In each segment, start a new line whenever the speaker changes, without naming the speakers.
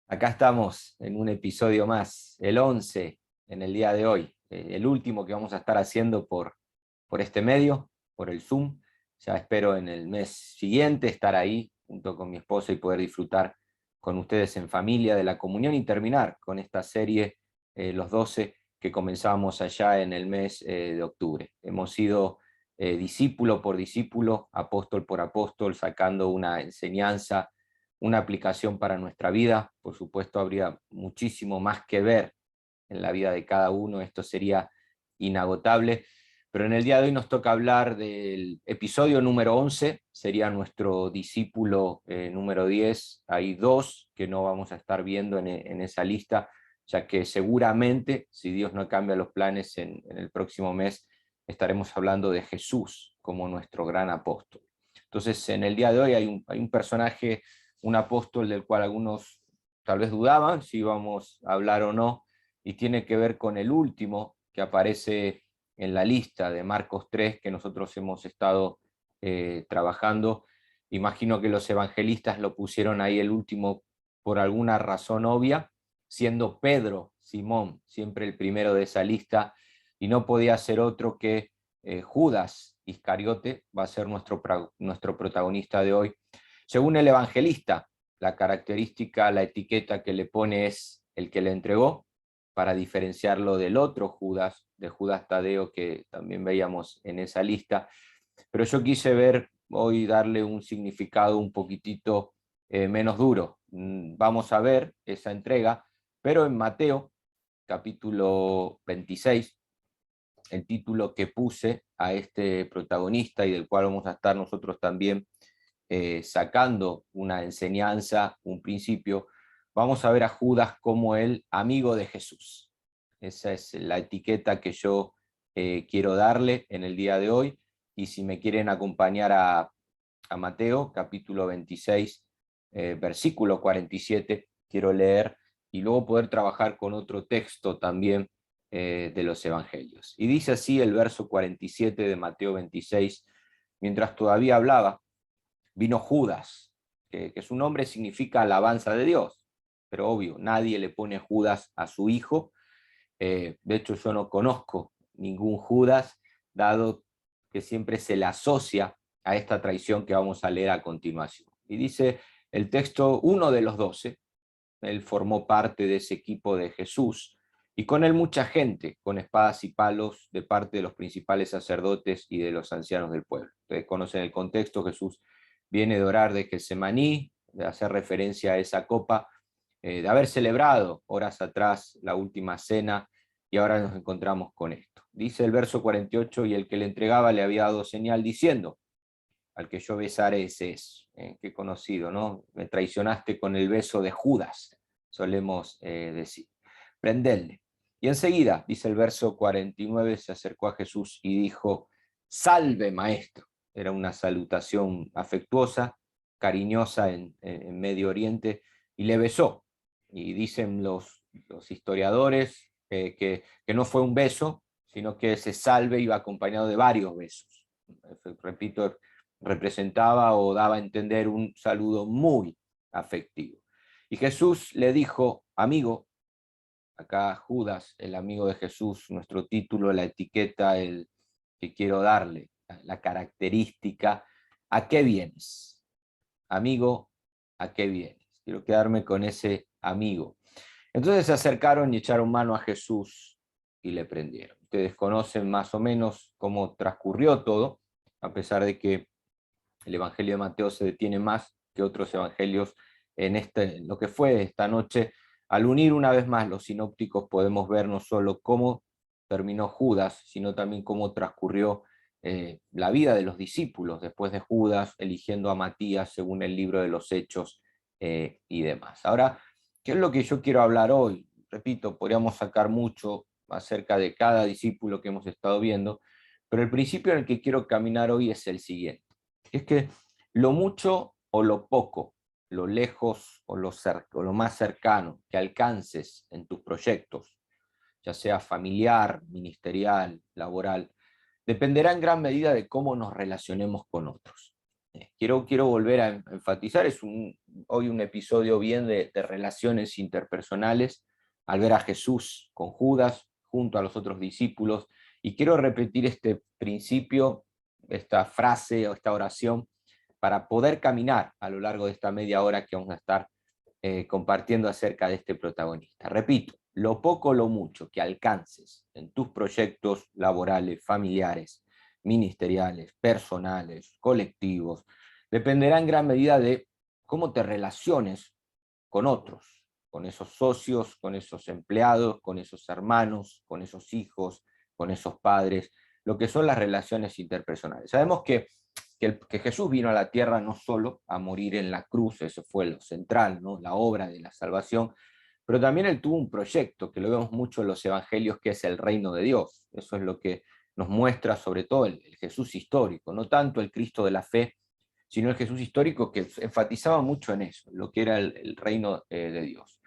Acá estamos en un episodio más, el 11 en el día de hoy, el último que vamos a estar haciendo por este medio, por el Zoom. Ya espero en el mes siguiente estar ahí junto con mi esposa y poder disfrutar con ustedes en familia de la comunión y terminar con esta serie, los 12, que comenzamos allá en el mes de octubre. Hemos ido discípulo por discípulo, apóstol por apóstol, sacando una enseñanza, una aplicación para nuestra vida. Por supuesto, habría muchísimo más que ver en la vida de cada uno, esto sería inagotable, pero en el día de hoy nos toca hablar del episodio número 11, sería nuestro discípulo número 10. Hay dos que no vamos a estar viendo en esa lista, ya que seguramente, si Dios no cambia los planes en el próximo mes, estaremos hablando de Jesús como nuestro gran apóstol. Entonces, en el día de hoy hay un personaje, un apóstol del cual algunos tal vez dudaban si íbamos a hablar o no, y tiene que ver con el último que aparece en la lista de Marcos 3 que nosotros hemos estado trabajando. Imagino que los evangelistas lo pusieron ahí el último por alguna razón obvia, siendo Pedro, Simón, siempre el primero de esa lista, y no podía ser otro que Judas Iscariote, va a ser nuestro protagonista de hoy. Según el evangelista, la característica, la etiqueta que le pone es el que le entregó, para diferenciarlo del otro Judas, de Judas Tadeo, que también veíamos en esa lista. Pero yo quise ver hoy, darle un significado un poquitito menos duro. Vamos a ver esa entrega, pero en Mateo, capítulo 26, el título que puse a este protagonista y del cual vamos a estar nosotros también sacando una enseñanza, un principio, vamos a ver a Judas como el amigo de Jesús. Esa es la etiqueta que yo quiero darle en el día de hoy, y si me quieren acompañar a Mateo, capítulo 26, versículo 47, quiero leer y luego poder trabajar con otro texto también de los evangelios. Y dice así el verso 47 de Mateo 26: mientras todavía hablaba, vino Judas, que su nombre significa alabanza de Dios, pero obvio, nadie le pone Judas a su hijo. De hecho, yo no conozco ningún Judas, dado que siempre se le asocia a esta traición que vamos a leer a continuación. Y dice el texto: uno de los 12, él formó parte de ese equipo de Jesús, y con él mucha gente, con espadas y palos, de parte de los principales sacerdotes y de los ancianos del pueblo. Ustedes conocen el contexto: Jesús viene de orar de Getsemaní, de hacer referencia a esa copa, de haber celebrado horas atrás la última cena, y ahora nos encontramos con esto. Dice el verso 48: y el que le entregaba le había dado señal diciendo: al que yo besare ese es. Qué conocido, ¿no? Me traicionaste con el beso de Judas, solemos decir. Prendedle. Y enseguida, dice el verso 49, se acercó a Jesús y dijo: salve, maestro. Era una salutación afectuosa, cariñosa en Medio Oriente, y le besó. Y dicen los historiadores que no fue un beso, sino que ese salve iba acompañado de varios besos. Repito, representaba o daba a entender un saludo muy afectivo. Y Jesús le dijo: amigo. Acá Judas, el amigo de Jesús, nuestro título, la etiqueta, el que quiero darle, la característica: ¿a qué vienes? Amigo, ¿a qué vienes? Quiero quedarme con ese amigo. Entonces se acercaron y echaron mano a Jesús y le prendieron. Ustedes conocen más o menos cómo transcurrió todo, a pesar de que el Evangelio de Mateo se detiene más que otros evangelios en lo que fue esta noche. Al unir una vez más los sinópticos, podemos ver no solo cómo terminó Judas, sino también cómo transcurrió la vida de los discípulos después de Judas, eligiendo a Matías según el libro de los Hechos y demás. Ahora, ¿qué es lo que yo quiero hablar hoy? Repito, podríamos sacar mucho acerca de cada discípulo que hemos estado viendo, pero el principio en el que quiero caminar hoy es el siguiente: es que lo mucho o lo poco, lo lejos o lo más cercano que alcances en tus proyectos, ya sea familiar, ministerial, laboral, dependerá en gran medida de cómo nos relacionemos con otros. quiero volver a enfatizar, hoy un episodio bien de relaciones interpersonales, al ver a Jesús con Judas, junto a los otros discípulos, y quiero repetir este principio, esta frase o esta oración, para poder caminar a lo largo de esta media hora que vamos a estar compartiendo acerca de este protagonista. Repito, lo poco o lo mucho que alcances en tus proyectos laborales, familiares, ministeriales, personales, colectivos, dependerá en gran medida de cómo te relaciones con otros, con esos socios, con esos empleados, con esos hermanos, con esos hijos, con esos padres, lo que son las relaciones interpersonales. Sabemos que Jesús vino a la tierra no solo a morir en la cruz, eso fue lo central, ¿no? La obra de la salvación, pero también él tuvo un proyecto, que lo vemos mucho en los evangelios, que es el reino de Dios. Eso es lo que nos muestra sobre todo el Jesús histórico, no tanto el Cristo de la fe, sino el Jesús histórico, que enfatizaba mucho en eso, lo que era el reino de Dios.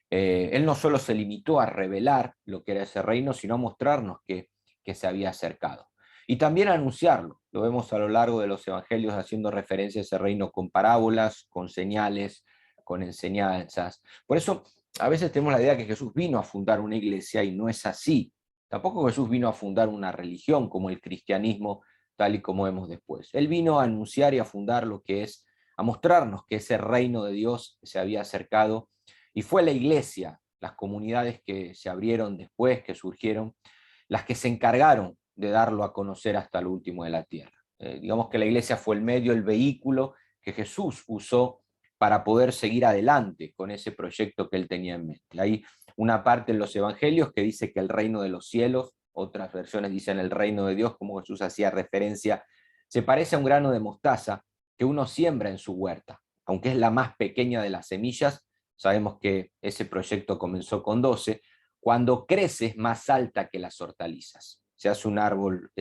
Él no solo se limitó a revelar lo que era ese reino, sino a mostrarnos que se había acercado. Y también a anunciarlo. Lo vemos a lo largo de los evangelios haciendo referencia a ese reino con parábolas, con señales, con enseñanzas. Por eso a veces tenemos la idea que Jesús vino a fundar una iglesia y no es así. Tampoco Jesús vino a fundar una religión como el cristianismo, tal y como vemos después. Él vino a anunciar y a fundar lo que es, a mostrarnos que ese reino de Dios se había acercado, y fue la iglesia, las comunidades que se abrieron después, que surgieron, las que se encargaron de darlo a conocer hasta lo último de la tierra. Digamos que la iglesia fue el medio, el vehículo que Jesús usó para poder seguir adelante con ese proyecto que él tenía en mente. Hay una parte en los evangelios que dice que el reino de los cielos, otras versiones dicen el reino de Dios, como Jesús hacía referencia, se parece a un grano de mostaza que uno siembra en su huerta. Aunque es la más pequeña de las semillas, sabemos que ese proyecto comenzó con 12, cuando crece es más alta que las hortalizas. Se hace un árbol,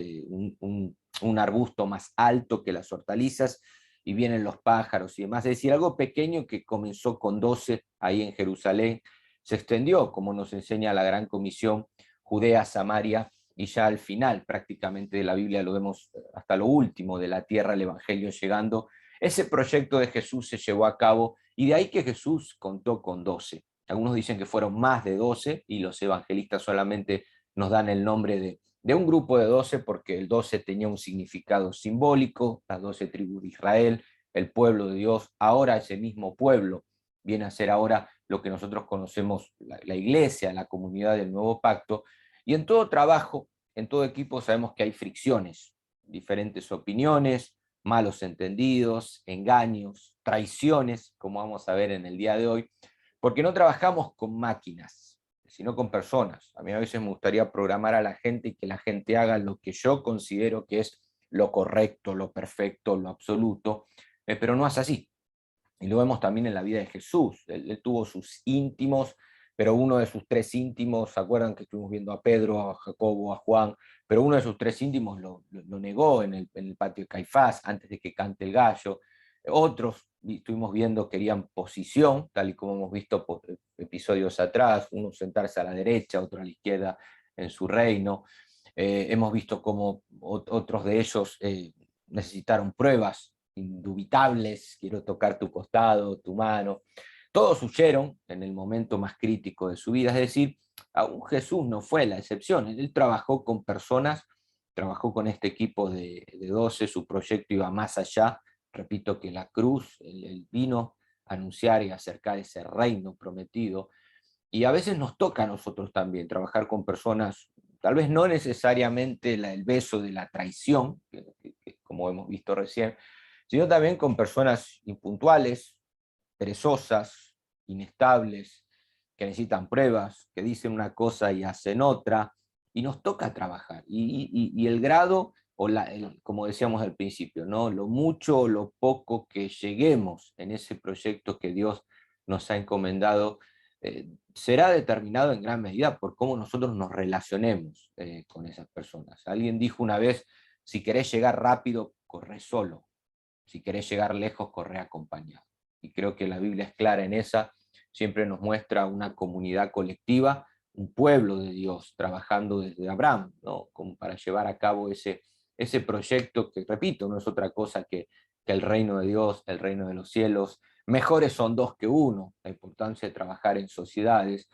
un arbusto más alto que las hortalizas, y vienen los pájaros y demás. Es decir, algo pequeño que comenzó con 12 ahí en Jerusalén, se extendió, como nos enseña la Gran Comisión, Judea, Samaria, y ya al final prácticamente de la Biblia lo vemos hasta lo último de la tierra, el Evangelio llegando. Ese proyecto de Jesús se llevó a cabo, y de ahí que Jesús contó con 12. Algunos dicen que fueron más de 12, y los evangelistas solamente nos dan el nombre de un grupo de 12, porque el 12 tenía un significado simbólico, las 12 tribus de Israel, el pueblo de Dios. Ahora ese mismo pueblo viene a ser ahora lo que nosotros conocemos la iglesia, la comunidad del nuevo pacto, y en todo trabajo, en todo equipo sabemos que hay fricciones, diferentes opiniones, malos entendidos, engaños, traiciones, como vamos a ver en el día de hoy, porque no trabajamos con máquinas, sino con personas. A mí a veces me gustaría programar a la gente y que la gente haga lo que yo considero que es lo correcto, lo perfecto, lo absoluto, pero no es así. Y lo vemos también en la vida de Jesús. Él tuvo sus íntimos, pero uno de sus tres íntimos, ¿se acuerdan que estuvimos viendo a Pedro, a Jacobo, a Juan? Pero uno de sus tres íntimos lo negó en el patio de Caifás, antes de que cante el gallo. Otros, estuvimos viendo, querían posición, tal y como hemos visto episodios atrás, uno sentarse a la derecha, otro a la izquierda en su reino. Hemos visto cómo otros de ellos necesitaron pruebas indubitables, quiero tocar tu costado, tu mano. Todos huyeron en el momento más crítico de su vida, es decir, aún Jesús no fue la excepción. Él trabajó con personas, trabajó con este equipo de 12, su proyecto iba más allá, repito, que la cruz. Él vino a anunciar y acercar ese reino prometido, y a veces nos toca a nosotros también trabajar con personas, tal vez no necesariamente el beso de la traición, como hemos visto recién, sino también con personas impuntuales, perezosas, inestables, que necesitan pruebas, que dicen una cosa y hacen otra, y nos toca trabajar. Y el grado, como decíamos al principio, ¿no? Lo mucho o lo poco que lleguemos en ese proyecto que Dios nos ha encomendado, será determinado en gran medida por cómo nosotros nos relacionemos con esas personas. Alguien dijo una vez: si querés llegar rápido, corre solo; si querés llegar lejos, corre acompañado. Y creo que la Biblia es clara en esa, siempre nos muestra una comunidad colectiva, un pueblo de Dios trabajando desde Abraham, ¿no? Como para llevar a cabo ese proyecto que, repito, no es otra cosa que que el reino de Dios, el reino de los cielos, mejores son dos que uno, la importancia de trabajar en sociedades.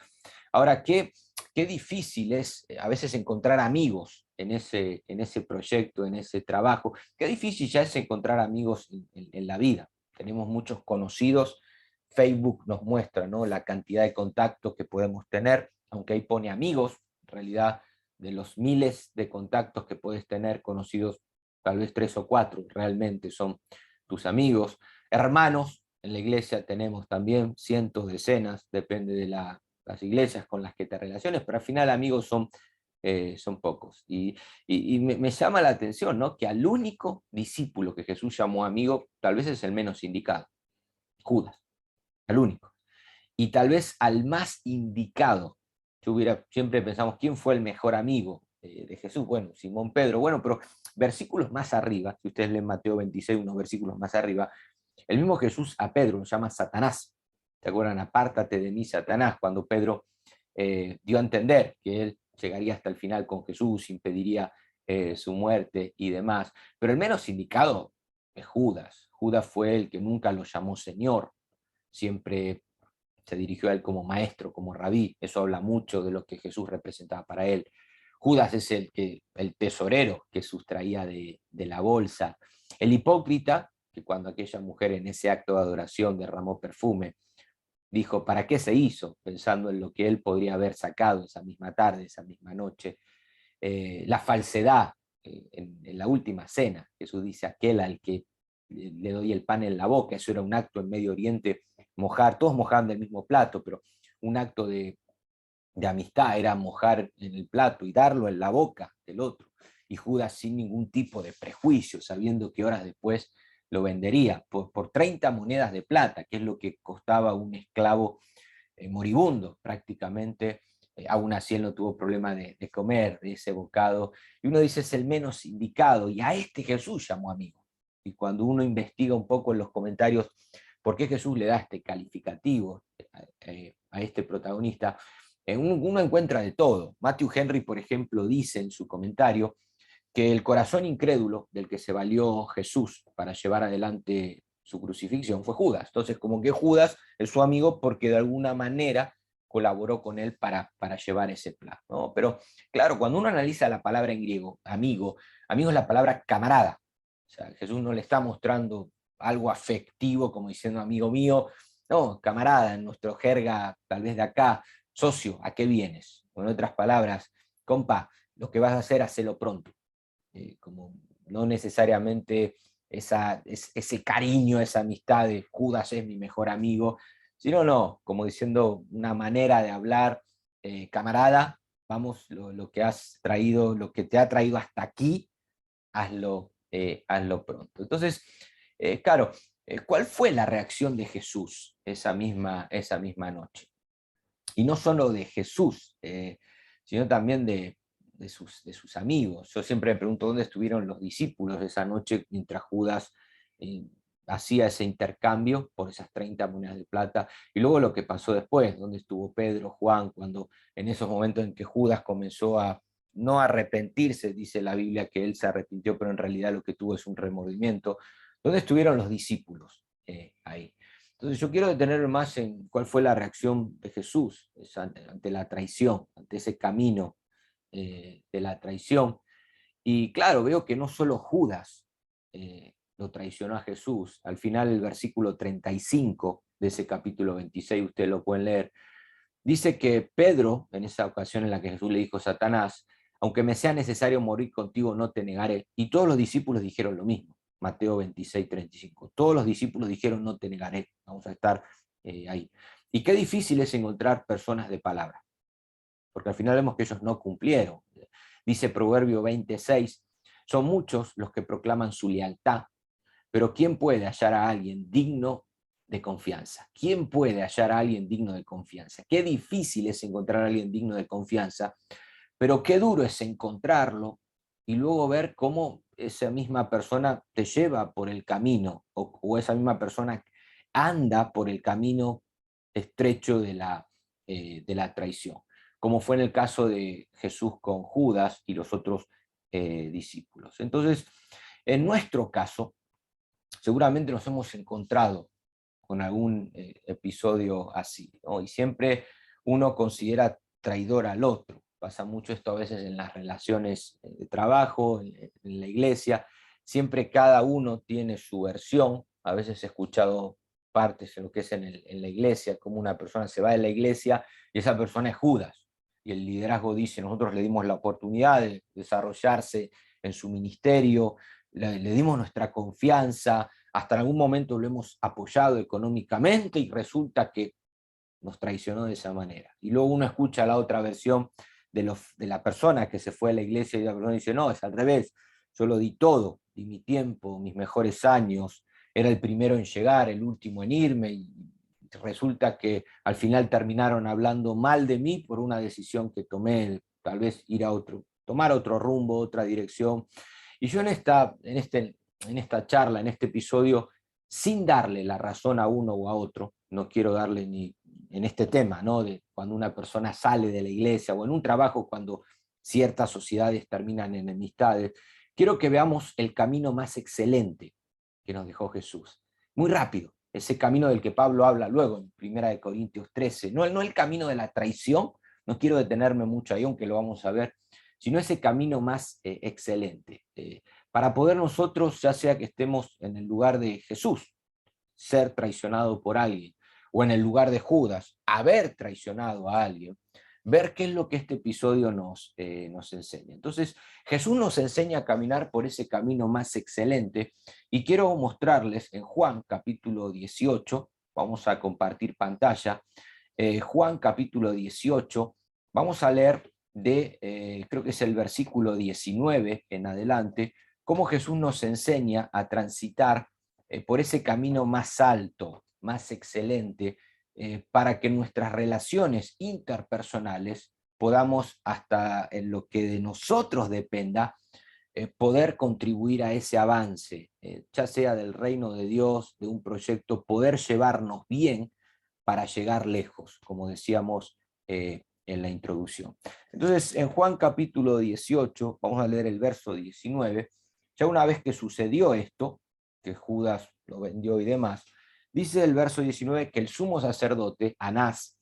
Ahora, qué difícil es a veces encontrar amigos en ese proyecto, en ese trabajo. Qué difícil ya es encontrar amigos en la vida. Tenemos muchos conocidos. Facebook nos muestra, ¿no?, la cantidad de contactos que podemos tener, aunque ahí pone amigos, en realidad de los miles de contactos que puedes tener, conocidos tal vez 3 o 4 realmente son tus amigos. Hermanos, en la iglesia tenemos también cientos, decenas, depende de las iglesias con las que te relaciones, pero al final amigos son pocos. Y me llama la atención, ¿no?, que al único discípulo que Jesús llamó amigo, tal vez es el menos indicado, Judas, al único. Y tal vez al más indicado. Siempre pensamos, ¿quién fue el mejor amigo de Jesús? Bueno, Simón Pedro. Bueno, pero versículos más arriba, si ustedes leen Mateo 26, unos versículos más arriba, el mismo Jesús a Pedro lo llama Satanás. ¿Se acuerdan? Apártate de mí, Satanás, cuando Pedro dio a entender que él llegaría hasta el final con Jesús, impediría su muerte y demás. Pero el menos indicado es Judas. Judas fue el que nunca lo llamó Señor, siempre se dirigió a él como maestro, como rabí. Eso habla mucho de lo que Jesús representaba para él. Judas es el tesorero que sustraía de la bolsa. El hipócrita, que cuando aquella mujer en ese acto de adoración derramó perfume, dijo, ¿para qué se hizo? Pensando en lo que él podría haber sacado esa misma tarde, esa misma noche. La falsedad, en la última cena, Jesús dice, aquel al que le doy el pan en la boca. Eso era un acto en Medio Oriente, mojar, todos mojaban del mismo plato, pero un acto de amistad era mojar en el plato y darlo en la boca del otro. Y Judas, sin ningún tipo de prejuicio, sabiendo que horas después lo vendería por 30 monedas de plata, que es lo que costaba un esclavo moribundo prácticamente. Aún así él no tuvo problema de comer de ese bocado. Y uno dice, es el menos indicado, y a este Jesús llamó amigo. Y cuando uno investiga un poco en los comentarios por qué Jesús le da este calificativo a este protagonista, uno encuentra de todo. Matthew Henry, por ejemplo, dice en su comentario que el corazón incrédulo del que se valió Jesús para llevar adelante su crucifixión fue Judas. Entonces, como que Judas es su amigo porque de alguna manera colaboró con él para llevar ese plan, ¿no? Pero claro, cuando uno analiza la palabra en griego, amigo es la palabra camarada. O sea, Jesús no le está mostrando algo afectivo como diciendo amigo mío, no, camarada, en nuestro jerga tal vez de acá, socio, ¿a qué vienes? O en otras palabras, compa, lo que vas a hacer, hacelo pronto. Como no necesariamente ese cariño, esa amistad de Judas es mi mejor amigo, sino no, como diciendo una manera de hablar, camarada, vamos, lo que has traído, lo que te ha traído hasta aquí, hazlo pronto. Entonces, claro, ¿cuál fue la reacción de Jesús esa misma noche? Y no solo de Jesús, sino también de sus amigos. Yo siempre me pregunto dónde estuvieron los discípulos esa noche mientras Judas eh, hacía ese intercambio por esas 30 monedas de plata, y luego lo que pasó después, dónde estuvo Pedro, Juan, cuando en esos momentos en que Judas comenzó a no arrepentirse, dice la Biblia que él se arrepintió, pero en realidad lo que tuvo es un remordimiento. ¿Dónde estuvieron los discípulos ahí? Entonces yo quiero detenerme más en cuál fue la reacción de Jesús ante la traición, ante ese camino de la traición. Y claro, veo que no solo Judas lo traicionó a Jesús. Al final el versículo 35 de ese capítulo 26, ustedes lo pueden leer, dice que Pedro, en esa ocasión en la que Jesús le dijo a Satanás, aunque me sea necesario morir contigo, no te negaré. Y todos los discípulos dijeron lo mismo. Mateo 26, 35. Todos los discípulos dijeron, no te negaré. Vamos a estar ahí. Y qué difícil es encontrar personas de palabra, porque al final vemos que ellos no cumplieron. Dice Proverbio 26, son muchos los que proclaman su lealtad, pero ¿quién puede hallar a alguien digno de confianza? ¿Quién puede hallar a alguien digno de confianza? Qué difícil es encontrar a alguien digno de confianza, pero qué duro es encontrarlo y luego ver cómo esa misma persona te lleva por el camino, o esa misma persona anda por el camino estrecho de la traición, como fue en el caso de Jesús con Judas y los otros discípulos. Entonces, en nuestro caso, seguramente nos hemos encontrado con algún episodio así, ¿no? Y siempre uno considera traidor al otro. Pasa mucho esto a veces en las relaciones de trabajo, en la iglesia. Siempre cada uno tiene su versión. A veces he escuchado partes en lo que es en la iglesia, como una persona se va de la iglesia y esa persona es Judas. Y el liderazgo dice, nosotros le dimos la oportunidad de desarrollarse en su ministerio, le dimos nuestra confianza, hasta en algún momento lo hemos apoyado económicamente y resulta que nos traicionó de esa manera. Y luego uno escucha la otra versión de la persona que se fue a la iglesia y la persona dice, no, es al revés, yo lo di todo, di mi tiempo, mis mejores años, era el primero en llegar, el último en irme, y resulta que al final terminaron hablando mal de mí por una decisión que tomé, tal vez ir a tomar otro rumbo, otra dirección. Y yo en esta charla, en este episodio, sin darle la razón a uno o a otro, no quiero darle ni en este tema, ¿no? De cuando una persona sale de la iglesia o en un trabajo cuando ciertas sociedades terminan en enemistades, quiero que veamos el camino más excelente que nos dejó Jesús. Muy rápido, ese camino del que Pablo habla luego en 1 Corintios 13, no el camino de la traición, no quiero detenerme mucho ahí, aunque lo vamos a ver, sino ese camino más excelente, para poder nosotros, ya sea que estemos en el lugar de Jesús, ser traicionado por alguien, o en el lugar de Judas, haber traicionado a alguien, ver qué es lo que este episodio nos enseña. Entonces, Jesús nos enseña a caminar por ese camino más excelente, y quiero mostrarles en Juan capítulo 18, vamos a compartir pantalla, Juan capítulo 18, vamos a leer creo que es el versículo 19 en adelante, cómo Jesús nos enseña a transitar por ese camino más alto, más excelente, para que nuestras relaciones interpersonales podamos, hasta en lo que de nosotros dependa, poder contribuir a ese avance, ya sea del reino de Dios, de un proyecto, poder llevarnos bien para llegar lejos, como decíamos en la introducción. Entonces, en Juan capítulo 18, vamos a leer el verso 19, ya una vez que sucedió esto, que Judas lo vendió y demás, dice el verso 19 que el sumo sacerdote, Anás,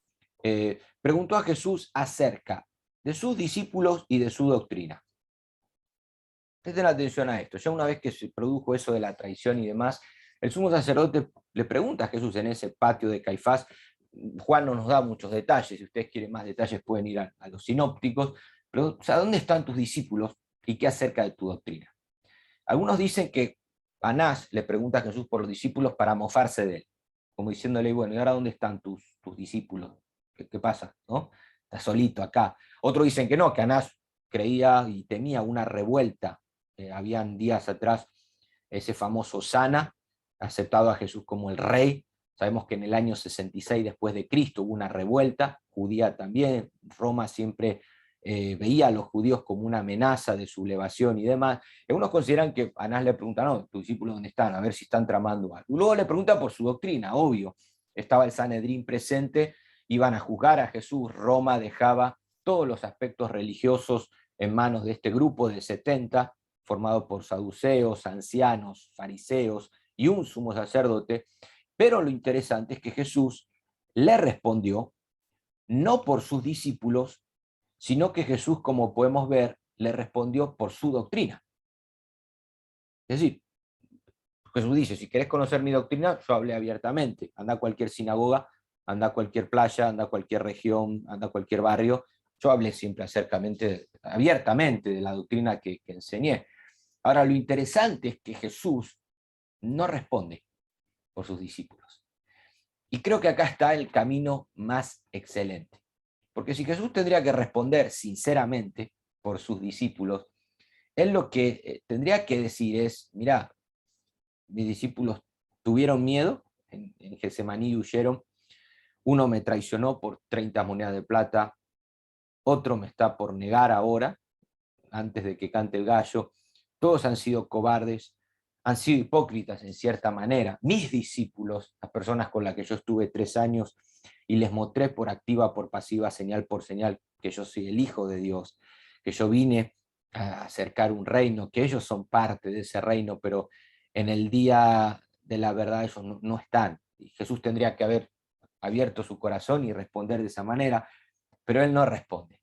preguntó a Jesús acerca de sus discípulos y de su doctrina. Presten atención a esto, ya una vez que se produjo eso de la traición y demás, el sumo sacerdote le pregunta a Jesús en ese patio de Caifás. Juan no nos da muchos detalles, si ustedes quieren más detalles pueden ir a los sinópticos, pero o sea, ¿dónde están tus discípulos y qué acerca de tu doctrina? Algunos dicen que Anás le pregunta a Jesús por los discípulos para mofarse de él, como diciéndole, bueno, ¿y ahora dónde están tus discípulos? ¿Qué pasa? ¿No? Estás solito acá. Otros dicen que no, que Anás creía y temía una revuelta. Habían días atrás ese famoso Sana, aceptado a Jesús como el rey. Sabemos que en el año 66 después de Cristo hubo una revuelta judía también. Roma siempre veía a los judíos como una amenaza de sublevación y demás. Algunos consideran que Anás le pregunta, no, tus discípulos dónde están, a ver si están tramando algo. Luego le pregunta por su doctrina, obvio. Estaba el Sanedrín presente, iban a juzgar a Jesús, Roma dejaba todos los aspectos religiosos en manos de este grupo de 70, formado por saduceos, ancianos, fariseos y un sumo sacerdote, pero lo interesante es que Jesús le respondió, no por sus discípulos, sino que Jesús, como podemos ver, le respondió por su doctrina. Es decir, Jesús dice, si querés conocer mi doctrina, yo hablé abiertamente, anda a cualquier sinagoga, anda a cualquier playa, anda a cualquier región, anda a cualquier barrio, yo hablé siempre abiertamente de la doctrina que enseñé. Ahora, lo interesante es que Jesús no responde por sus discípulos. Y creo que acá está el camino más excelente. Porque si Jesús tendría que responder sinceramente por sus discípulos, él lo que tendría que decir es, mirá, mis discípulos tuvieron miedo, en Getsemaní huyeron, uno me traicionó por 30 monedas de plata, otro me está por negar ahora, antes de que cante el gallo, todos han sido cobardes, han sido hipócritas en cierta manera. Mis discípulos, las personas con las que yo estuve 3 años y les mostré por activa, por pasiva, señal por señal, que yo soy el Hijo de Dios, que yo vine a acercar un reino, que ellos son parte de ese reino, pero en el día de la verdad ellos no están. Y Jesús tendría que haber abierto su corazón y responder de esa manera, pero él no responde,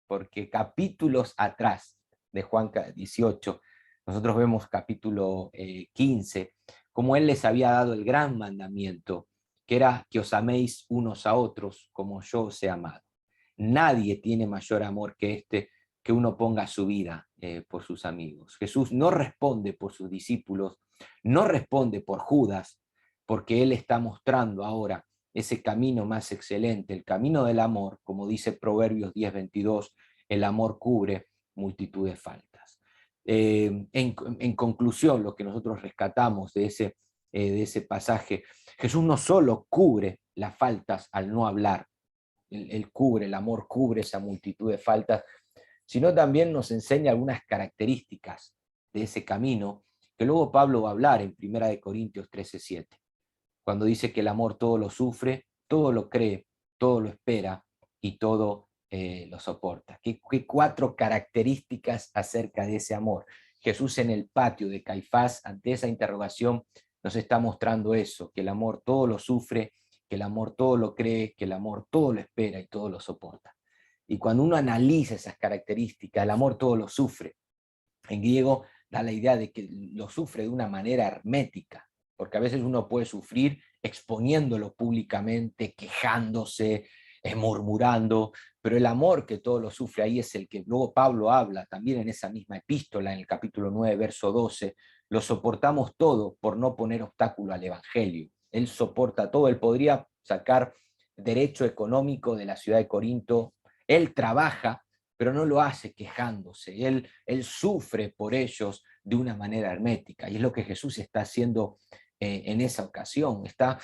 porque capítulos atrás de Juan 18, nosotros vemos capítulo 15, como él les había dado el gran mandamiento, que era que os améis unos a otros como yo os he amado. Nadie tiene mayor amor que este, que uno ponga su vida por sus amigos. Jesús no responde por sus discípulos, no responde por Judas, porque él está mostrando ahora ese camino más excelente, el camino del amor, como dice Proverbios 10:22, el amor cubre multitud de faltas. En conclusión, lo que nosotros rescatamos de ese pasaje, Jesús no solo cubre las faltas al no hablar, él cubre, el amor cubre esa multitud de faltas, sino también nos enseña algunas características de ese camino, que luego Pablo va a hablar en 1 Corintios 13:7, cuando dice que el amor todo lo sufre, todo lo cree, todo lo espera y todo lo soporta. ¿Qué cuatro características acerca de ese amor? Jesús en el patio de Caifás, ante esa interrogación, nos está mostrando eso, que el amor todo lo sufre, que el amor todo lo cree, que el amor todo lo espera y todo lo soporta. Y cuando uno analiza esas características, el amor todo lo sufre. En griego da la idea de que lo sufre de una manera hermética, porque a veces uno puede sufrir exponiéndolo públicamente, quejándose, murmurando, pero el amor que todo lo sufre ahí es el que luego Pablo habla también en esa misma epístola, en el capítulo 9, verso 12, lo soportamos todo por no poner obstáculo al Evangelio. Él soporta todo, él podría sacar derecho económico de la ciudad de Corinto, él trabaja, pero no lo hace quejándose, él sufre por ellos de una manera hermética, y es lo que Jesús está haciendo en esa ocasión, está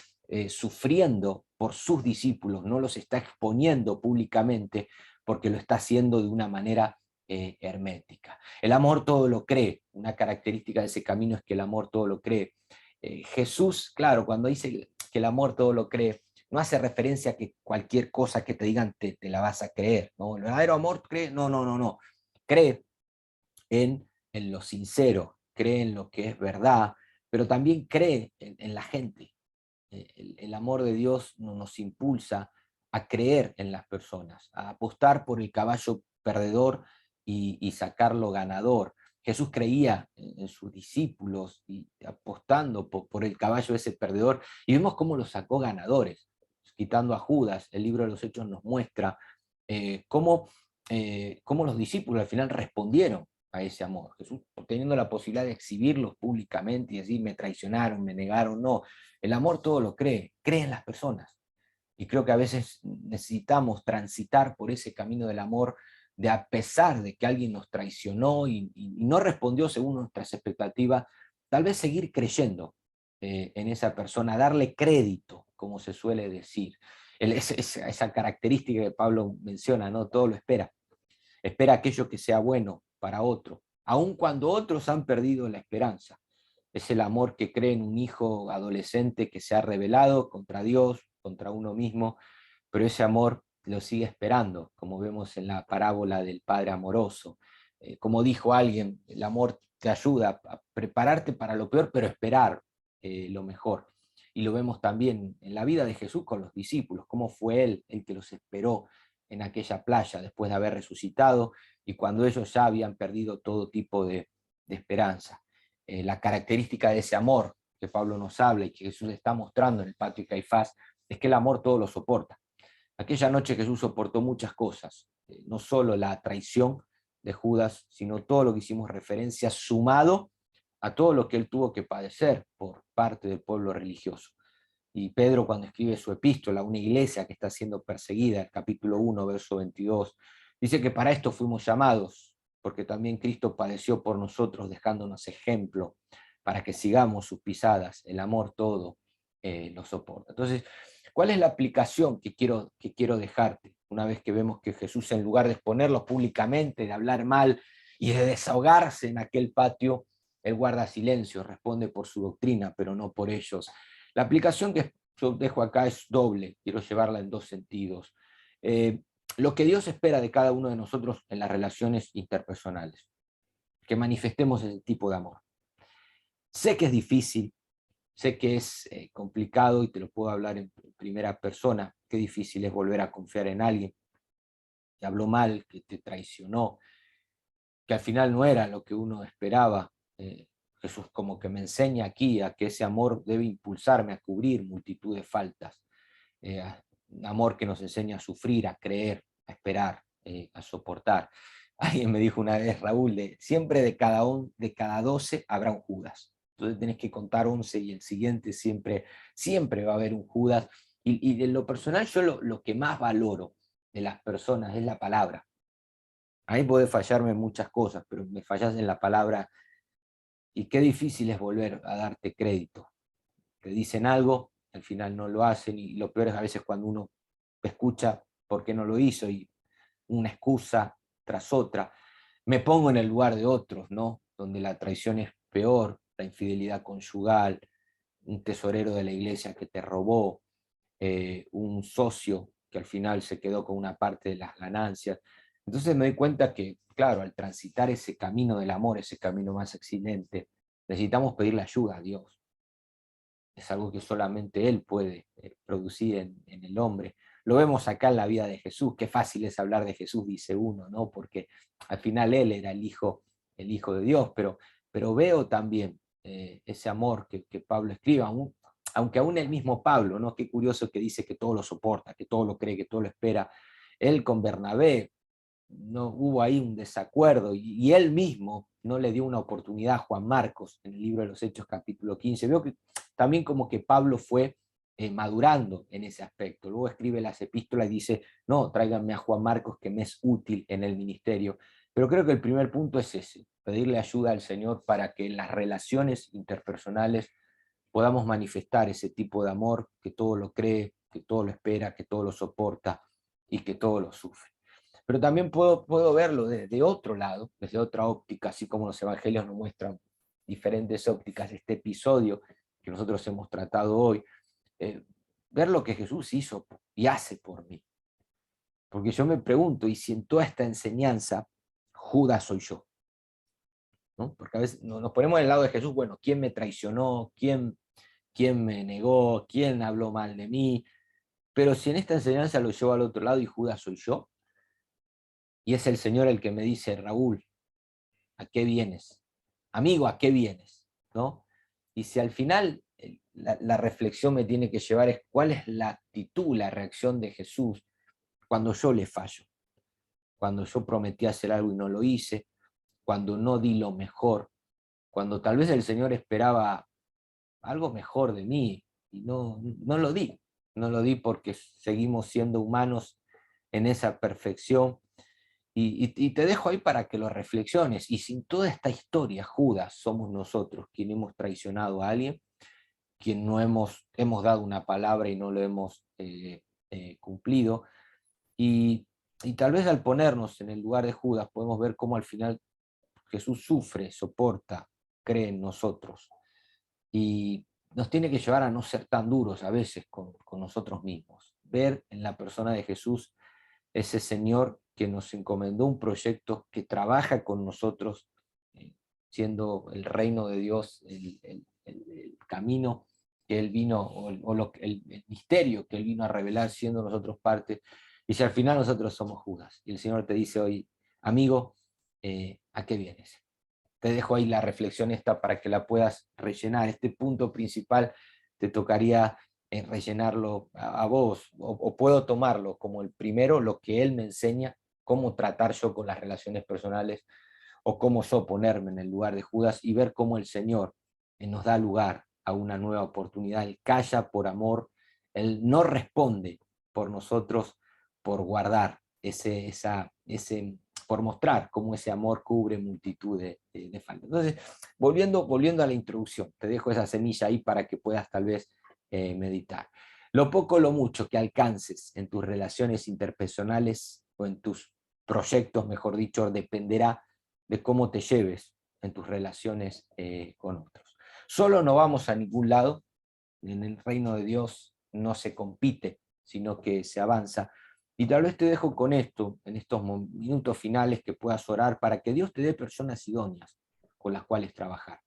sufriendo por sus discípulos, no los está exponiendo públicamente, porque lo está haciendo de una manera hermética. El amor todo lo cree, una característica de ese camino es que el amor todo lo cree. Jesús, claro, cuando dice que el amor todo lo cree, no hace referencia a que cualquier cosa que te digan te la vas a creer, ¿no? El verdadero amor cree, no. Cree en lo sincero, cree en lo que es verdad, pero también cree en la gente. El amor de Dios nos impulsa a creer en las personas, a apostar por el caballo perdedor y sacarlo ganador. Jesús creía en sus discípulos y apostando por el caballo ese perdedor, y vemos cómo los sacó ganadores, quitando a Judas. El libro de los Hechos nos muestra cómo los discípulos al final respondieron a ese amor. Jesús, teniendo la posibilidad de exhibirlos públicamente y decir, me traicionaron, me negaron, no. El amor todo lo cree en las personas. Y creo que a veces necesitamos transitar por ese camino del amor, de a pesar de que alguien nos traicionó y no respondió según nuestras expectativas, tal vez seguir creyendo en esa persona, darle crédito, como se suele decir. Esa característica que Pablo menciona, ¿no? Todo lo espera. Espera aquello que sea bueno para otro, aun cuando otros han perdido la esperanza. Es el amor que cree en un hijo adolescente que se ha rebelado contra Dios, contra uno mismo, pero ese amor lo sigue esperando, como vemos en la parábola del Padre amoroso. Como dijo alguien, el amor te ayuda a prepararte para lo peor, pero esperar lo mejor. Y lo vemos también en la vida de Jesús con los discípulos, cómo fue Él el que los esperó en aquella playa después de haber resucitado y cuando ellos ya habían perdido todo tipo de esperanza. La característica de ese amor que Pablo nos habla y que Jesús está mostrando en el patio de Caifás es que el amor todo lo soporta. Aquella noche Jesús soportó muchas cosas, no solo la traición de Judas, sino todo lo que hicimos referencia, sumado a todo lo que él tuvo que padecer por parte del pueblo religioso. Y Pedro, cuando escribe su epístola a una iglesia que está siendo perseguida, el capítulo 1, verso 22, dice que para esto fuimos llamados, porque también Cristo padeció por nosotros, dejándonos ejemplo para que sigamos sus pisadas. El amor todo lo soporta. Entonces, ¿cuál es la aplicación que quiero dejarte? Una vez que vemos que Jesús, en lugar de exponerlos públicamente, de hablar mal y de desahogarse en aquel patio, él guarda silencio, responde por su doctrina, pero no por ellos. La aplicación que yo dejo acá es doble, quiero llevarla en dos sentidos. Lo que Dios espera de cada uno de nosotros en las relaciones interpersonales, que manifestemos ese tipo de amor. Sé que es difícil, sé que es complicado y te lo puedo hablar en primera persona. Qué difícil es volver a confiar en alguien que habló mal, que te traicionó, que al final no era lo que uno esperaba. Jesús como que me enseña aquí a que ese amor debe impulsarme a cubrir multitud de faltas. Un amor que nos enseña a sufrir, a creer, a esperar, a soportar. Alguien me dijo una vez, Raúl, siempre de cada 12 habrá un Judas. Entonces tenés que contar 11 y el siguiente siempre va a haber un Judas. Y de lo personal yo lo que más valoro de las personas es la palabra. A mí puede fallarme en muchas cosas, pero me fallas en la palabra y qué difícil es volver a darte crédito. Te dicen algo, al final no lo hacen y lo peor es a veces cuando uno escucha por qué no lo hizo y una excusa tras otra. Me pongo en el lugar de otros, ¿no? Donde la traición es peor, la infidelidad conyugal, un tesorero de la iglesia que te robó, un socio que al final se quedó con una parte de las ganancias. Entonces me doy cuenta que, claro, al transitar ese camino del amor, ese camino más excelente, necesitamos pedirle ayuda a Dios. Es algo que solamente Él puede producir en el hombre. Lo vemos acá en la vida de Jesús, qué fácil es hablar de Jesús, dice uno, ¿no? Porque al final Él era el hijo de Dios, pero veo también ese amor que Pablo escribe, aunque aún el mismo Pablo, ¿no? Qué curioso que dice que todo lo soporta, que todo lo cree, que todo lo espera. Él con Bernabé, no hubo ahí un desacuerdo y él mismo no le dio una oportunidad a Juan Marcos en el libro de los Hechos capítulo 15. Veo que también como que Pablo fue madurando en ese aspecto. Luego escribe las epístolas y dice, no, tráiganme a Juan Marcos que me es útil en el ministerio. Pero creo que el primer punto es ese, pedirle ayuda al Señor para que en las relaciones interpersonales podamos manifestar ese tipo de amor que todo lo cree, que todo lo espera, que todo lo soporta y que todo lo sufre. Pero también puedo verlo de otro lado, desde otra óptica, así como los evangelios nos muestran diferentes ópticas, este episodio que nosotros hemos tratado hoy, ver lo que Jesús hizo y hace por mí. Porque yo me pregunto, ¿y si en toda esta enseñanza Judas soy yo? ¿No? Porque a veces nos ponemos del lado de Jesús, bueno, ¿quién me traicionó? ¿Quién me negó? ¿Quién habló mal de mí? Pero si en esta enseñanza lo llevo al otro lado y Judas soy yo, y es el Señor el que me dice, Raúl, ¿a qué vienes? Amigo, ¿a qué vienes? ¿No? Y si al final la reflexión me tiene que llevar es cuál es la actitud, la reacción de Jesús cuando yo le fallo, cuando yo prometí hacer algo y no lo hice, cuando no di lo mejor, cuando tal vez el Señor esperaba algo mejor de mí y no lo di. No lo di porque seguimos siendo humanos en esa perfección. Y te dejo ahí para que lo reflexiones. Y sin toda esta historia, Judas, somos nosotros quienes hemos traicionado a alguien, quien no hemos dado una palabra y no lo hemos cumplido. Y tal vez al ponernos en el lugar de Judas podemos ver cómo al final Jesús sufre, soporta, cree en nosotros. Y nos tiene que llevar a no ser tan duros a veces con nosotros mismos. Ver en la persona de Jesús ese Señor que nos encomendó un proyecto que trabaja con nosotros, siendo el reino de Dios el camino que Él vino, el misterio que Él vino a revelar, siendo nosotros parte. Y si al final nosotros somos Judas, y el Señor te dice hoy, amigo, ¿a qué vienes? Te dejo ahí la reflexión esta para que la puedas rellenar. Este punto principal te tocaría rellenarlo a vos, o puedo tomarlo como el primero, lo que él me enseña, cómo tratar yo con las relaciones personales, o cómo yo ponerme en el lugar de Judas y ver cómo el Señor nos da lugar a una nueva oportunidad. Él calla por amor, Él no responde por nosotros, por guardar por mostrar cómo ese amor cubre multitud de faltas. Entonces, volviendo a la introducción, te dejo esa semilla ahí para que puedas tal vez meditar. Lo poco o lo mucho que alcances en tus relaciones interpersonales o en tus proyectos, mejor dicho, dependerá de cómo te lleves en tus relaciones con otros. Solo no vamos a ningún lado, en el reino de Dios no se compite, sino que se avanza. Y tal vez te dejo con esto, en estos minutos finales, que puedas orar para que Dios te dé personas idóneas con las cuales trabajar.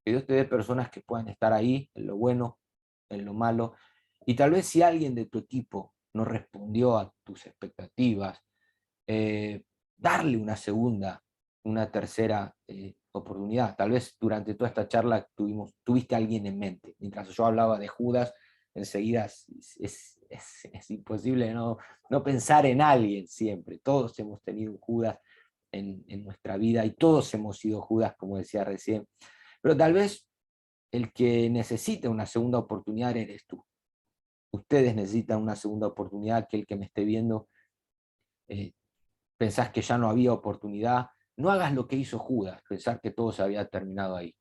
Que Dios te dé personas que puedan estar ahí, en lo bueno, en lo malo. Y tal vez si alguien de tu equipo no respondió a tus expectativas, darle una segunda, una tercera oportunidad. Tal vez durante toda esta charla tuviste a alguien en mente. Mientras yo hablaba de Judas, enseguida es imposible no pensar en alguien siempre. Todos hemos tenido un Judas en nuestra vida y todos hemos sido Judas, como decía recién. Pero tal vez el que necesita una segunda oportunidad eres tú. Ustedes necesitan una segunda oportunidad, que el que me esté viendo pensás que ya no había oportunidad, no hagas lo que hizo Judas, pensar que todo se había terminado ahí,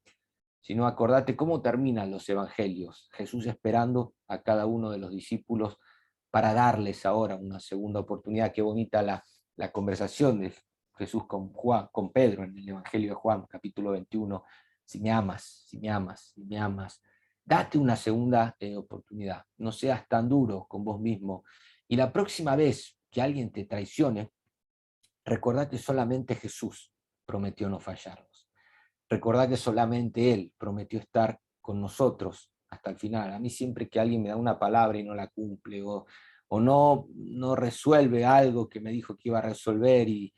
sino acordate cómo terminan los evangelios, Jesús esperando a cada uno de los discípulos para darles ahora una segunda oportunidad. Qué bonita la conversación de Jesús con Pedro en el Evangelio de Juan, capítulo 21, si me amas, si me amas, si me amas, date una segunda oportunidad, no seas tan duro con vos mismo, y la próxima vez que alguien te traicione, recordá que solamente Jesús prometió no fallarnos. Recordá que solamente Él prometió estar con nosotros hasta el final. A mí siempre que alguien me da una palabra y no la cumple, o no resuelve algo que me dijo que iba a resolver y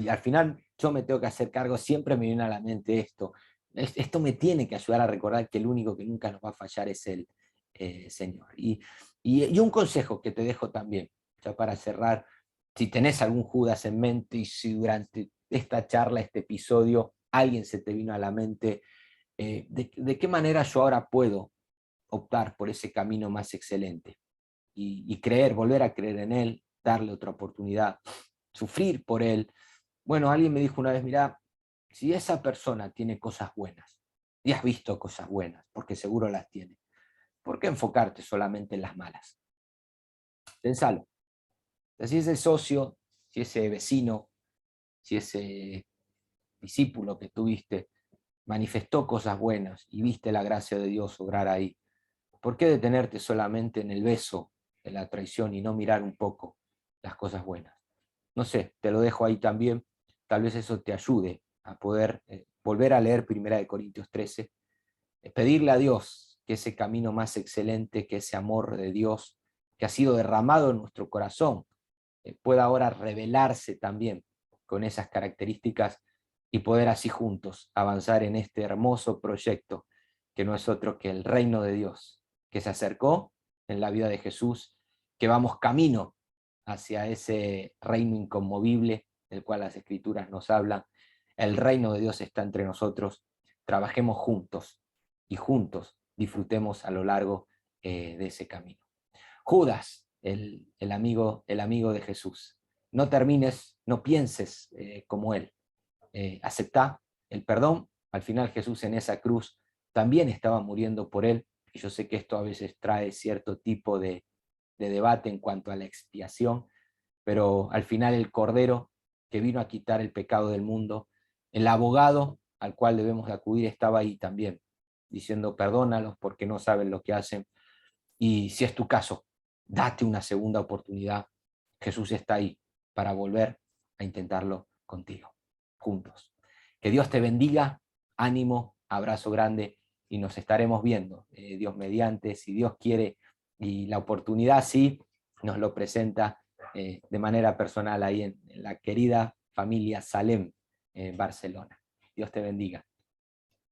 al final yo me tengo que hacer cargo, siempre me viene a la mente esto. Esto me tiene que ayudar a recordar que el único que nunca nos va a fallar es Él, Señor. Y un consejo que te dejo también, ya para cerrar, si tenés algún Judas en mente y si durante esta charla, este episodio, alguien se te vino a la mente, ¿de qué manera yo ahora puedo optar por ese camino más excelente? Y creer, volver a creer en Él, darle otra oportunidad, sufrir por Él. Bueno, alguien me dijo una vez, mira, si esa persona tiene cosas buenas, y has visto cosas buenas, porque seguro las tiene, ¿por qué enfocarte solamente en las malas? Pensalo. Si ese socio, si ese vecino, si ese discípulo que tuviste manifestó cosas buenas y viste la gracia de Dios obrar ahí, ¿por qué detenerte solamente en el beso de la traición y no mirar un poco las cosas buenas? No sé, te lo dejo ahí también, tal vez eso te ayude a poder volver a leer 1 Corintios 13, pedirle a Dios que ese camino más excelente, que ese amor de Dios que ha sido derramado en nuestro corazón, pueda ahora revelarse también con esas características y poder así juntos avanzar en este hermoso proyecto que no es otro que el reino de Dios, que se acercó en la vida de Jesús, que vamos camino hacia ese reino inconmovible del cual las Escrituras nos hablan. El reino de Dios está entre nosotros, trabajemos juntos y juntos disfrutemos a lo largo de ese camino. Judas, el amigo de Jesús. No termines, no pienses como él. Aceptá el perdón. Al final Jesús en esa cruz también estaba muriendo por él. Y yo sé que esto a veces trae cierto tipo de debate en cuanto a la expiación, pero al final el Cordero que vino a quitar el pecado del mundo, el abogado al cual debemos acudir estaba ahí también, diciendo perdónalos porque no saben lo que hacen. Y si es tu caso, date una segunda oportunidad. Jesús está ahí para volver a intentarlo contigo, juntos. Que Dios te bendiga, ánimo, abrazo grande y nos estaremos viendo, Dios mediante, si Dios quiere, y la oportunidad sí nos lo presenta de manera personal ahí en la querida familia Salem, en Barcelona. Dios te bendiga.